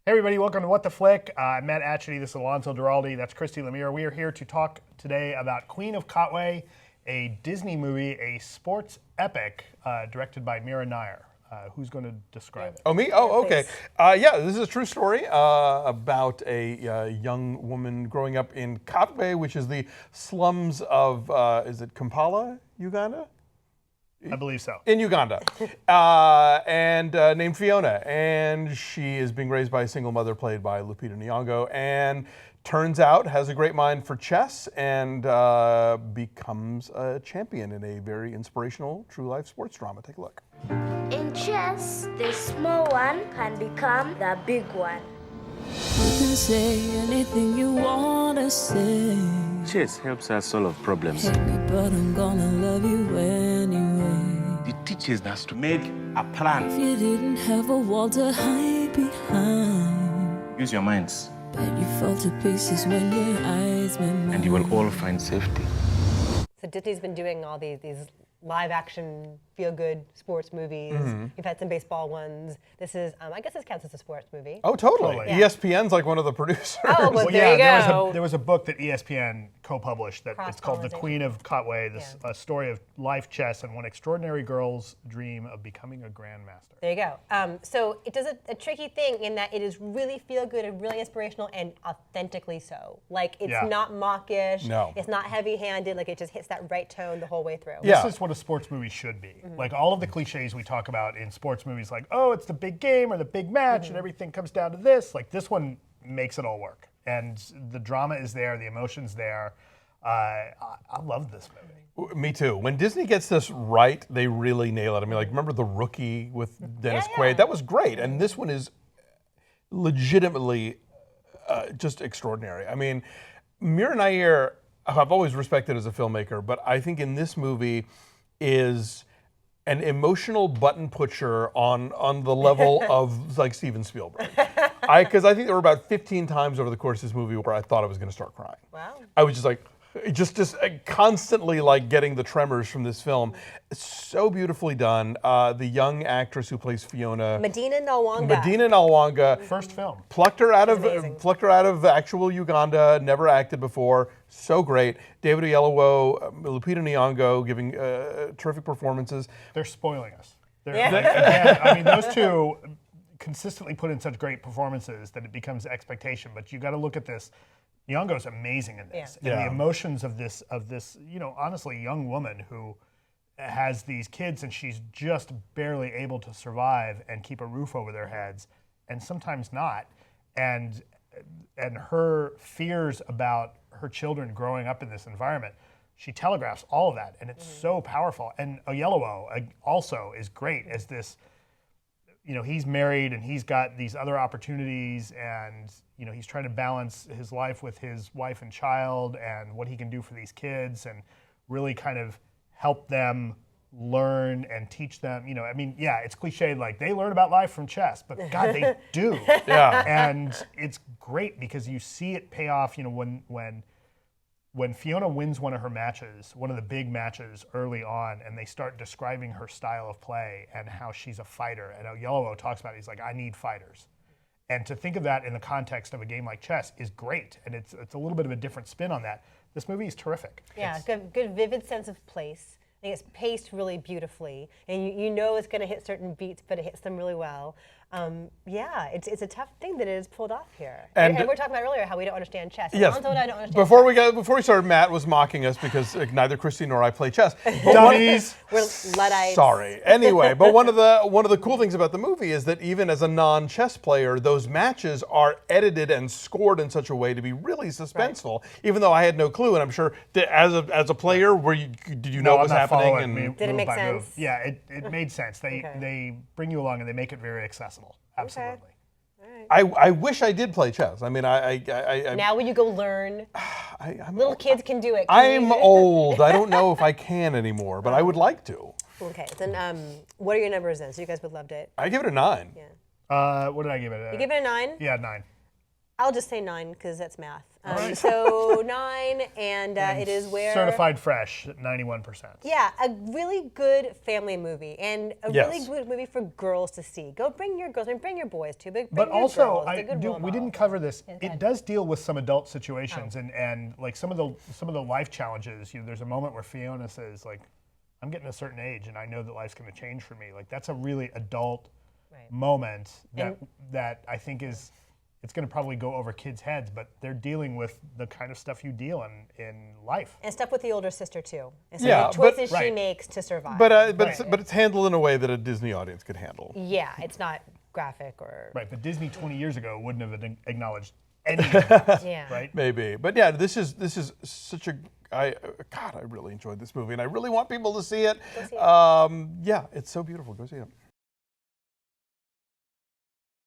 Hey everybody, welcome to What the Flick. I'm Matt Atchity, this is Alonso Duraldi, that's Christy Lemire. We are here to talk today about Queen of Katwe, a Disney movie, a sports epic directed by Mira Nair. Who's going to describe it? Oh, me? Oh, okay. Yeah, this is a true story about a young woman growing up in Katwe, which is the slums of, is it Kampala, Uganda? I believe so. In Uganda, and named Phiona, and she is being raised by a single mother played by Lupita Nyong'o, and turns out has a great mind for chess and becomes a champion in a very inspirational true life sports drama. Take a look. In chess, the small one can become the big one. You can say anything you wanna say. Chess helps us solve problems. Hate me, but I'm gonna love you anyway. It teaches us to make a plan. If you didn't have a wall to hide behind, Use your minds, bet you fall to pieces when your eyes met mine. and you will all find safety. So Disney's been doing all these live action, feel good sports movies. You've had some baseball ones. This is, I guess this counts as a sports movie. Oh, totally. Totally. Yeah. ESPN's like one of the producers. Oh, well, there you go. There was a book that ESPN co-published that it's called The Cross-pollination. Queen of Katwe, this a story of life chess and one extraordinary girl's dream of becoming a grandmaster. There you go. So it does a tricky thing in that it is really feel good and really inspirational and authentically so. Like it's Yeah. not mawkish. No. It's not heavy-handed. Like it just hits that right tone the whole way through. Yeah. This is what a sports movie should be. Like all of the cliches we talk about in sports movies, like, oh, it's the big game or the big match and everything comes down to this. Like this one makes it all work. And the drama is there, the emotion's there. I love this movie. Me too. When Disney gets this right, they really nail it. I mean, like, remember The Rookie with Dennis Yeah, Quaid? yeah. That was great. And this one is legitimately just extraordinary. I mean, Mira Nair, I've always respected as a filmmaker, but I think in this movie is an emotional button pusher on the level of like Steven Spielberg. Because I think there were about 15 times over the course of this movie where I thought I was going to start crying. Wow. I was just like, just constantly like getting the tremors from this film. It's so beautifully done. The young actress who plays Phiona, Madina Nalwanga. Madina Nalwanga, First film. plucked her out amazing. of actual Uganda. Never acted before. So great. David Oyelowo, Lupita Nyong'o giving terrific performances. They're spoiling us. Yeah. Again, I mean, those two consistently put in such great performances that it becomes expectation. But you got to look at this. Nyong'o's amazing in this, and the emotions of this, you know, honestly, young woman who has these kids and she's just barely able to survive and keep a roof over their heads, and sometimes not, and her fears about her children growing up in this environment. She telegraphs all of that, and it's so powerful. And Oyelowo also is great as this. You know, he's married and he's got these other opportunities, and you know, he's trying to balance his life with his wife and child and what he can do for these kids and really kind of help them learn and teach them. You know, I mean, yeah, it's cliched like they learn about life from chess, but God, they do. Yeah. And it's great because you see it pay off. You know, when Phiona wins one of her matches, one of the big matches early on, and they start describing her style of play and how she's a fighter, and Oyelowo talks about it, he's like, I need fighters. And to think of that in the context of a game like chess is great, and it's a little bit of a different spin on that. This movie is terrific. Yeah, good vivid sense of place. I think it's paced really beautifully, and you know it's going to hit certain beats, but it hits them really well. Yeah, it's a tough thing that it is pulled off here. And we were talking about earlier how we don't understand chess. Yes. Alonso and I don't understand Before we started, Matt was mocking us because neither Christy nor I play chess. Dummies. We're Luddites. Sorry. Anyway, but one of the cool things about the movie is that even as a non-chess player, those matches are edited and scored in such a way to be really suspenseful. Right. Even though I had no clue, and I'm sure that as a player, did you know what was happening? Did it make sense? Move. Yeah, it made sense. They bring you along and they make it very accessible. Absolutely. Okay. I wish I did play chess. I mean, Now when you go learn, little kids can do it. I'm old. I don't know if I can anymore, but I would like to. Okay, then what are your numbers then? So you guys would loved it. I give it a 9. Yeah. What did I give it? You give it a 9? Yeah, 9. I'll just say 9 because that's math. So 9, and it is where certified fresh at 91%. Yeah, a really good family movie, and a really good movie for girls to see. Go bring your girls, and bring your boys too. But But your also, girls. It's a good role we model. didn't cover this. It does deal with some adult situations and like some of the life challenges. There's a moment where Phiona says like, "I'm getting a certain age, and I know that life's going to change for me." Like that's a really adult moment that I think is. It's going to probably go over kids' heads, but they're dealing with the kind of stuff you deal in life. And stuff with the older sister too. And so the choices she makes to survive. But it's handled in a way that a Disney audience could handle. Yeah, it's not graphic or. Right, but Disney 20 years ago wouldn't have acknowledged any of that. Yeah. Right. Maybe, but yeah, this is such a. I really enjoyed this movie, and I really want people to see it. Go see it. Yeah, it's so beautiful. Go see it.